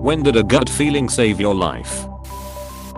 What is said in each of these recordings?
When did a gut feeling save your life?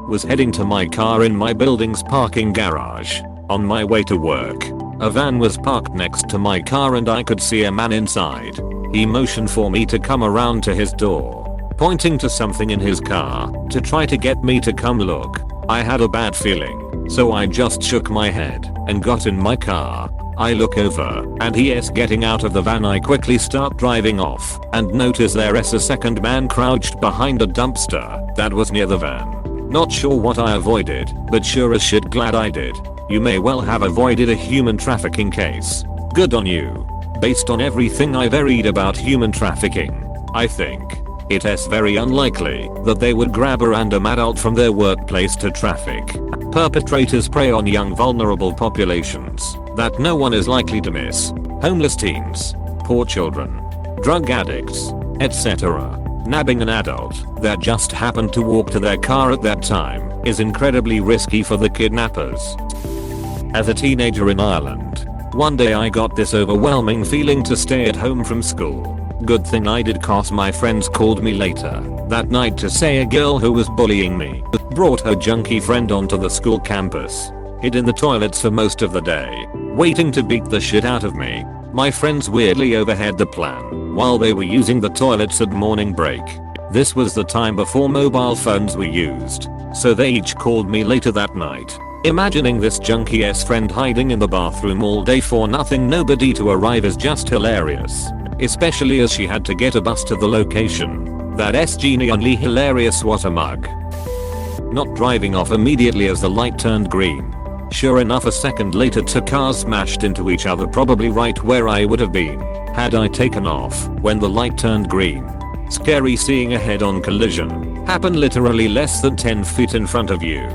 Was heading to my car in my building's parking garage. On my way to work, a van was parked next to my car and I could see a man inside. He motioned for me to come around to his door, pointing to something in his car to try to get me to come look. I had a bad feeling, so I just shook my head and got in my car. I look over and he is getting out of the van. I quickly start driving off and notice there is a second man crouched behind a dumpster that was near the van. Not sure what I avoided, but sure as shit glad I did. You may well have avoided a human trafficking case. Good on you. Based on everything I've read about human trafficking, I think it is very unlikely that they would grab a random adult from their workplace to traffic. Perpetrators prey on young vulnerable populations that no one is likely to miss. Homeless teens, poor children, drug addicts, etc. Nabbing an adult that just happened to walk to their car at that time is incredibly risky for the kidnappers. As a teenager in Ireland, one day I got this overwhelming feeling to stay at home from school. Good thing I did, cause my friends called me later that night to say a girl who was bullying me brought her junkie friend onto the school campus, hid in the toilets for most of the day, waiting to beat the shit out of me. My friends weirdly overheard the plan while they were using the toilets at morning break. This was the time before mobile phones were used, so they each called me later that night. Imagining this junkie's friend hiding in the bathroom all day for nothing, nobody to arrive, is just hilarious. Especially as she had to get a bus to the location. That's genuinely hilarious. What a mug. Not driving off immediately as the light turned green. Sure enough, a second later two cars smashed into each other, probably right where I would have been had I taken off when the light turned green. Scary seeing a head-on collision happen literally less than 10 feet in front of you.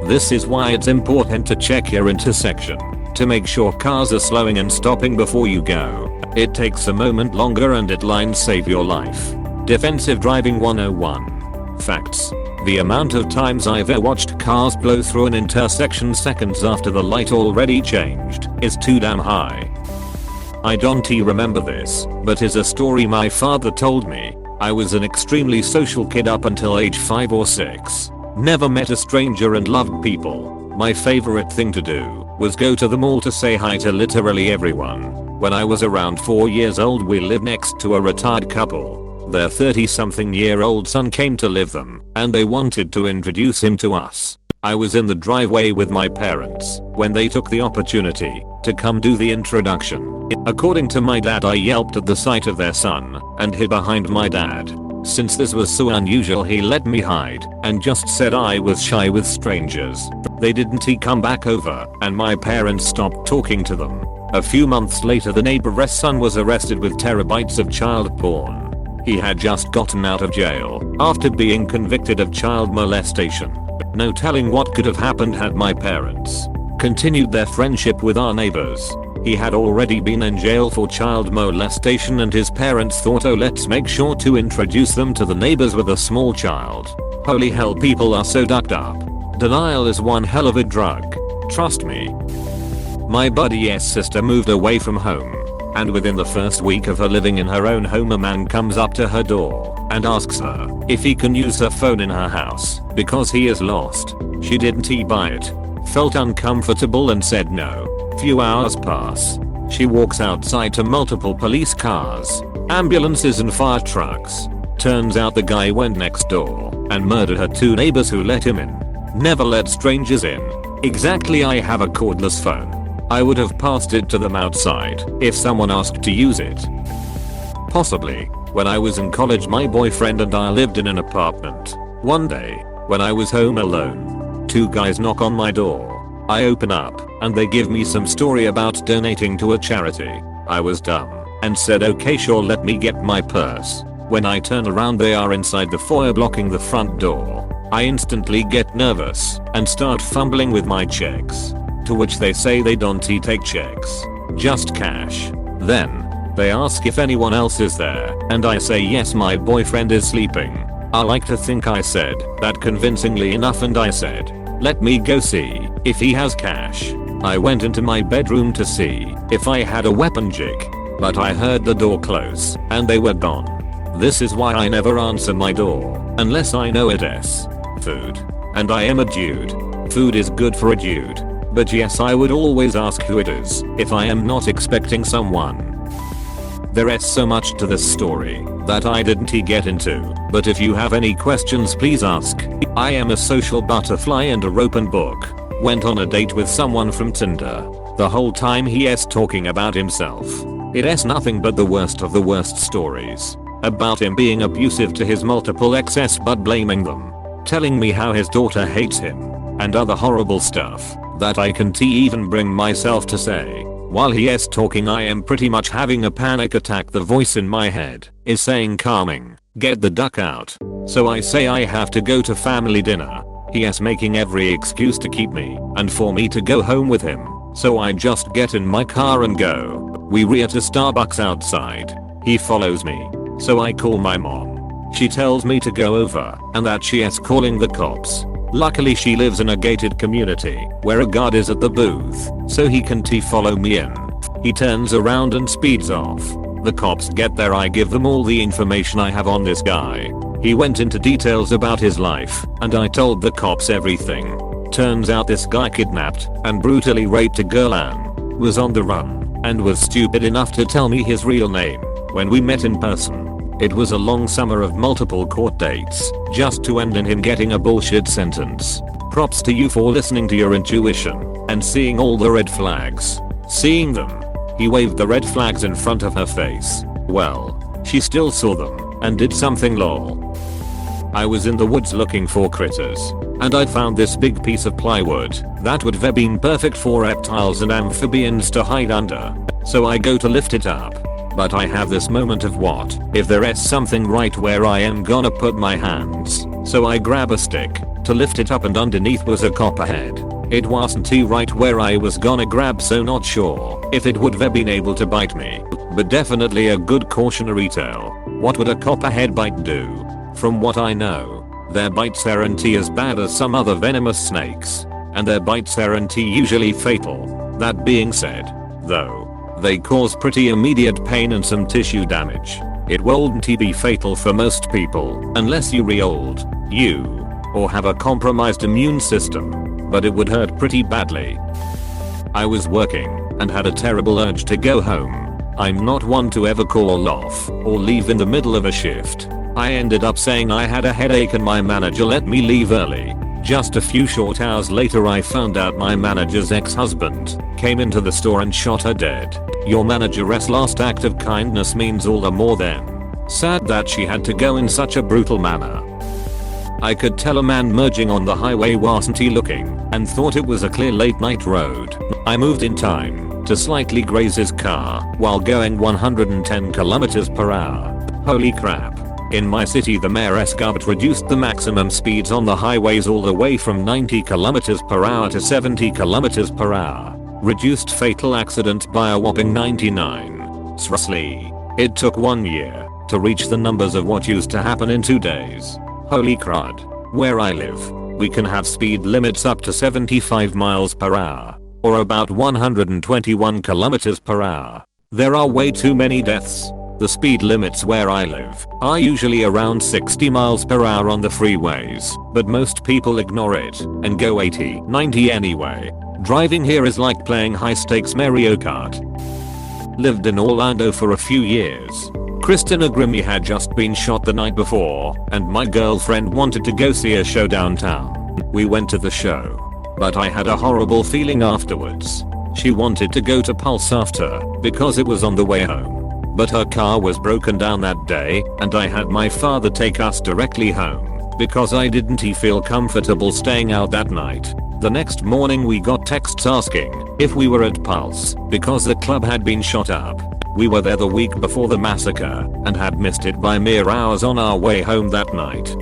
This is why it's important to check your intersection to make sure cars are slowing and stopping before you go. It takes a moment longer and it lines save your life. Defensive driving 101. Facts. The amount of times I've watched cars blow through an intersection seconds after the light already changed is too damn high. I don't remember this, but is a story my father told me. I was an extremely social kid up until age 5 or 6. Never met a stranger and loved people. My favorite thing to do was go to the mall to say hi to literally everyone. When I was around 4 years old, we lived next to a retired couple. Their 30-something-year-old son came to live them, and they wanted to introduce him to us. I was in the driveway with my parents when they took the opportunity to come do the introduction. According to my dad, I yelped at the sight of their son and hid behind my dad. Since this was so unusual, he let me hide and just said I was shy with strangers. They didn't come back over, and my parents stopped talking to them. A few months later, the neighbor's son was arrested with terabytes of child porn. He had just gotten out of jail after being convicted of child molestation. No telling what could have happened had my parents continued their friendship with our neighbors. He had already been in jail for child molestation, and his parents thought, oh, let's make sure to introduce them to the neighbors with a small child. Holy hell, people are so ducked up. Denial is one hell of a drug. Trust me. My buddy's sister moved away from home, and within the first week of her living in her own home, a man comes up to her door and asks her if he can use her phone in her house because he is lost. She didn't buy it, felt uncomfortable and said no. Few hours pass. She walks outside to multiple police cars, ambulances and fire trucks. Turns out the guy went next door and murdered her 2 neighbors who let him in. Never let strangers in. Exactly. I have a cordless phone. I would have passed it to them outside if someone asked to use it. Possibly. When I was in college, my boyfriend and I lived in an apartment. One day, when I was home alone, 2 guys knock on my door. I open up, and they give me some story about donating to a charity. I was dumb and said, okay, sure, let me get my purse. When I turn around, they are inside the foyer blocking the front door. I instantly get nervous and start fumbling with my checks, to which they say they don't take checks, just cash. Then they ask if anyone else is there, and I say yes, my boyfriend is sleeping. I like to think I said that convincingly enough, and I said, let me go see if he has cash. I went into my bedroom to see if I had a weapon jig, but I heard the door close and they were gone. This is why I never answer my door unless I know it is food. And I am a dude. Food is good for a dude. But yes, I would always ask who it is if I am not expecting someone. There is so much to this story that I didn't get into, but if you have any questions please ask. I am a social butterfly and a open book. Went on a date with someone from Tinder. The whole time he is talking about himself. It is nothing but the worst of the worst stories. About him being abusive to his multiple exes but blaming them. Telling me how his daughter hates him. And other horrible stuff that I can't even bring myself to say. While he is talking I am pretty much having a panic attack. The voice in my head is saying calming, get the duck out. So I say I have to go to family dinner. He is making every excuse to keep me and for me to go home with him. So I just get in my car and go. We rear to Starbucks outside. He follows me. So I call my mom. She tells me to go over and that she is calling the cops. Luckily she lives in a gated community where a guard is at the booth so he can follow me in. He turns around and speeds off. The cops get there. I give them all the information I have on this guy. He went into details about his life and I told the cops everything. Turns out this guy kidnapped and brutally raped a girl and was on the run and was stupid enough to tell me his real name when we met in person. It was a long summer of multiple court dates just to end in him getting a bullshit sentence. Props to you for listening to your intuition and seeing all the red flags. Seeing them. He waved the red flags in front of her face. Well, she still saw them and did something lol. I was in the woods looking for critters and I'd found this big piece of plywood that would have been perfect for reptiles and amphibians to hide under. So I go to lift it up. But I have this moment of what if there is something right where I am gonna put my hands. So I grab a stick to lift it up and underneath was a copperhead. It wasn't right where I was gonna grab, so not sure if it would have been able to bite me. But definitely a good cautionary tale. What would a copperhead bite do? From what I know, their bites aren't as bad as some other venomous snakes. And their bites aren't usually fatal. That being said, though, they cause pretty immediate pain and some tissue damage. It won't be fatal for most people unless you're old, or have a compromised immune system, but it would hurt pretty badly. I was working and had a terrible urge to go home. I'm not one to ever call off or leave in the middle of a shift. I ended up saying I had a headache and my manager let me leave early. Just a few short hours later I found out my manager's ex-husband came into the store and shot her dead. Your manager's last act of kindness means all the more then. Sad that she had to go in such a brutal manner. I could tell a man merging on the highway wasn't looking and thought it was a clear late night road. I moved in time to slightly graze his car while going 110 km/h. Holy crap. In my city the mayor's government reduced the maximum speeds on the highways all the way from 90 km/h to 70 km/h. Reduced fatal accidents by a whopping 99. Seriously. It took 1 year to reach the numbers of what used to happen in 2 days. Holy crud. Where I live, we can have speed limits up to 75 mph, or about 121 km/h. There are way too many deaths. The speed limits where I live are usually around 60 mph on the freeways, but most people ignore it and go 80, 90 anyway. Driving here is like playing high stakes Mario Kart. Lived in Orlando for a few years. Christina Grimmie had just been shot the night before, and my girlfriend wanted to go see a show downtown. We went to the show, but I had a horrible feeling afterwards. She wanted to go to Pulse after because it was on the way home. But her car was broken down that day and I had my father take us directly home because I didn't feel comfortable staying out that night. The next morning we got texts asking if we were at Pulse because the club had been shot up. We were there the week before the massacre and had missed it by mere hours on our way home that night.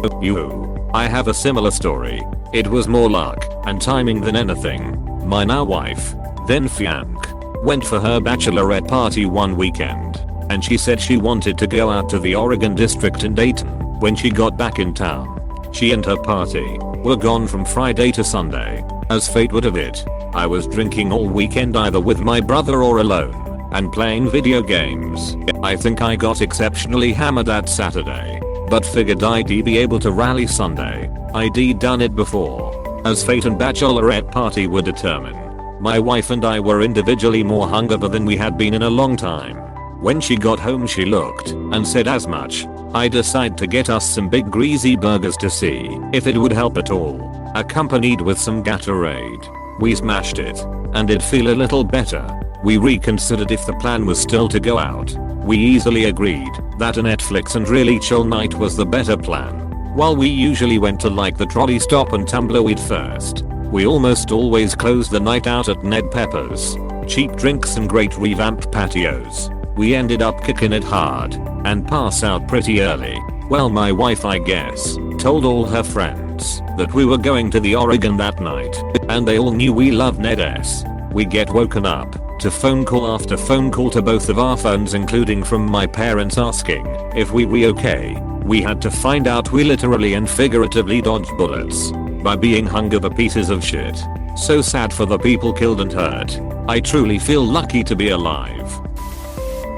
I have a similar story. It was more luck and timing than anything. My now wife, then fiancé, went for her bachelorette party one weekend. And she said she wanted to go out to the Oregon district in Dayton when she got back in town. She and her party were gone from Friday to Sunday. As fate would have it, I was drinking all weekend either with my brother or alone. and playing video games. I think I got exceptionally hammered that Saturday, but figured I'd be able to rally Sunday. I'd done it before. As fate and bachelorette party would determine, my wife and I were individually more hungover than we had been in a long time. When she got home she looked and said as much. I decided to get us some big greasy burgers to see if it would help at all, accompanied with some Gatorade. We smashed it, and it'd feel a little better. We reconsidered if the plan was still to go out. We easily agreed that a Netflix and really chill night was the better plan. While we usually went to like the trolley stop and tumbleweed first, we almost always closed the night out at Ned Pepper's. Cheap drinks and great revamped patios. We ended up kicking it hard and pass out pretty early. Well, my wife, I guess, told all her friends that we were going to the Oregon that night, and they all knew we love Ned S. We get woken up to phone call after phone call to both of our phones, including from my parents asking if we were okay. We had to find out we literally and figuratively dodged bullets by being hungover pieces of shit. So sad for the people killed and hurt. I truly feel lucky to be alive.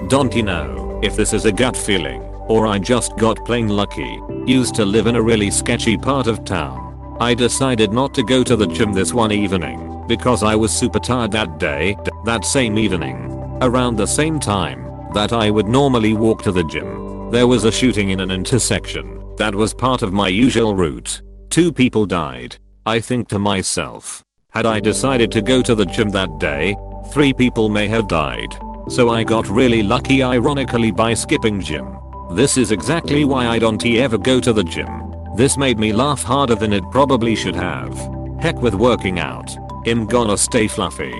Don't you know if this is a gut feeling or I just got plain lucky? Used to live in a really sketchy part of town. I decided not to go to the gym this one evening because I was super tired that day. That same evening, around the same time that I would normally walk to the gym, there was a shooting in an intersection that was part of my usual route. 2 people died. I think to myself, had I decided to go to the gym that day, 3 people may have died. So I got really lucky, ironically, by skipping gym. This is exactly why I don't ever go to the gym. This made me laugh harder than it probably should have. Heck with working out. I'm gonna stay fluffy.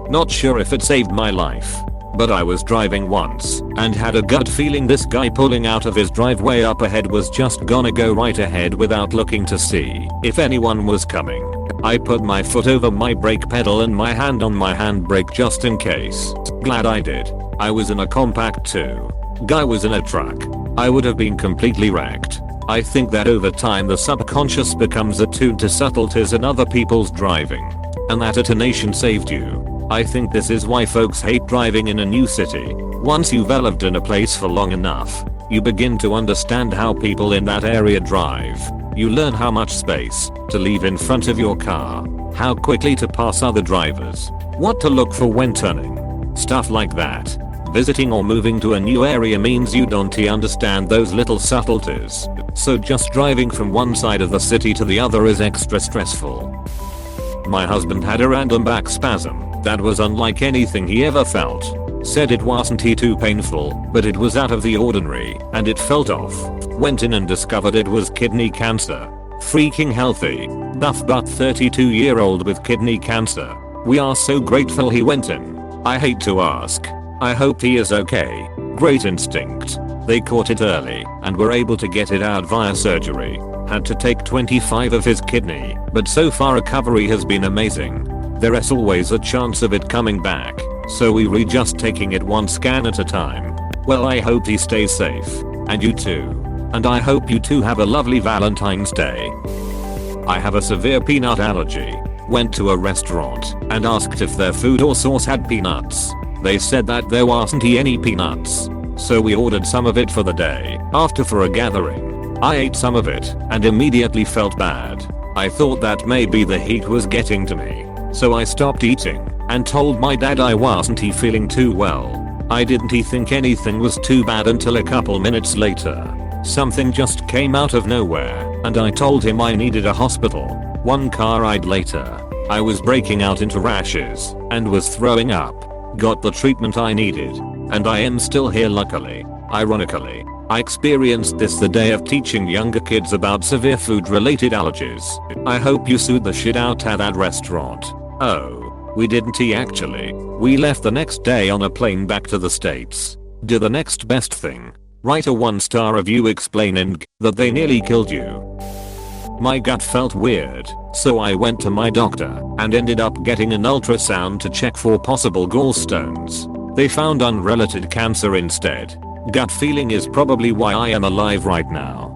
Not sure if it saved my life, but I was driving once and had a gut feeling this guy pulling out of his driveway up ahead was just gonna go right ahead without looking to see if anyone was coming. I put my foot over my brake pedal and my hand on my handbrake just in case. Glad I did. I was in a compact too. Guy was in a truck. I would have been completely wrecked. I think that over time the subconscious becomes attuned to subtleties in other people's driving, and that attenuation saved you. I think this is why folks hate driving in a new city. Once you've lived in a place for long enough, you begin to understand how people in that area drive. You learn how much space to leave in front of your car, how quickly to pass other drivers, what to look for when turning, stuff like that. Visiting or moving to a new area means you don't understand those little subtleties, so just driving from one side of the city to the other is extra stressful. My husband had a random back spasm that was unlike anything he ever felt. Said it wasn't too painful, but it was out of the ordinary, and it felt off. Went in and discovered it was kidney cancer. Freaking healthy, buff but 32-year-old with kidney cancer. We are so grateful he went in. I hate to ask. I hope he is okay. Great instinct. They caught it early and were able to get it out via surgery. Had to take 25 of his kidney, but so far recovery has been amazing. There is always a chance of it coming back, so we're just taking it one scan at a time. Well, I hope he stays safe. And you too. And I hope you too have a lovely Valentine's Day. I have a severe peanut allergy. Went to a restaurant and asked if their food or sauce had peanuts. They said that there wasn't any peanuts. So we ordered some of it for the day after for a gathering. I ate some of it and immediately felt bad. I thought that maybe the heat was getting to me. So I stopped eating and told my dad I wasn't feeling too well. I didn't think anything was too bad until a couple minutes later. Something just came out of nowhere and I told him I needed a hospital. One car ride later, I was breaking out into rashes and was throwing up. Got the treatment I needed, and I am still here luckily. Ironically, I experienced this the day of teaching younger kids about severe food related allergies. I hope you sued the shit out at that restaurant. Oh, we didn't actually. We left the next day on a plane back to the States. Do the next best thing. Write a 1-star review explaining that they nearly killed you. My gut felt weird, so I went to my doctor and ended up getting an ultrasound to check for possible gallstones. They found unrelated cancer instead. Gut feeling is probably why I am alive right now.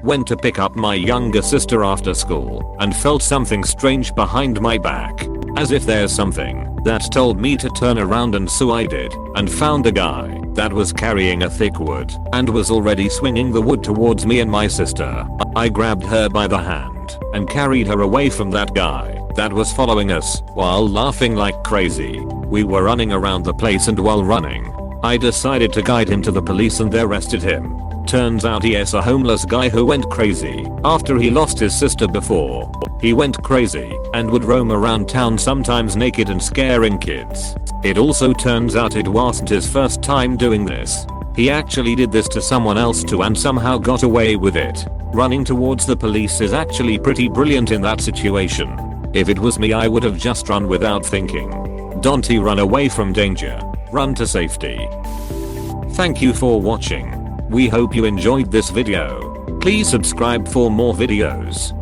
Went to pick up my younger sister after school and felt something strange behind my back, as if there's something that told me to turn around, and so I did, and found a guy that was carrying a thick wood and was already swinging the wood towards me and my sister. I grabbed her by the hand and carried her away from that guy that was following us while laughing like crazy. We were running around the place, and while running, I decided to guide him to the police, and they arrested him. Turns out he is a homeless guy who went crazy after he lost his sister before. He went crazy and would roam around town, sometimes naked and scaring kids. It also turns out it wasn't his first time doing this. He actually did this to someone else too and somehow got away with it. Running towards the police is actually pretty brilliant in that situation. If it was me, I would have just run without thinking. Don't run away from danger. Run to safety. Thank you for watching. We hope you enjoyed this video. Please subscribe for more videos.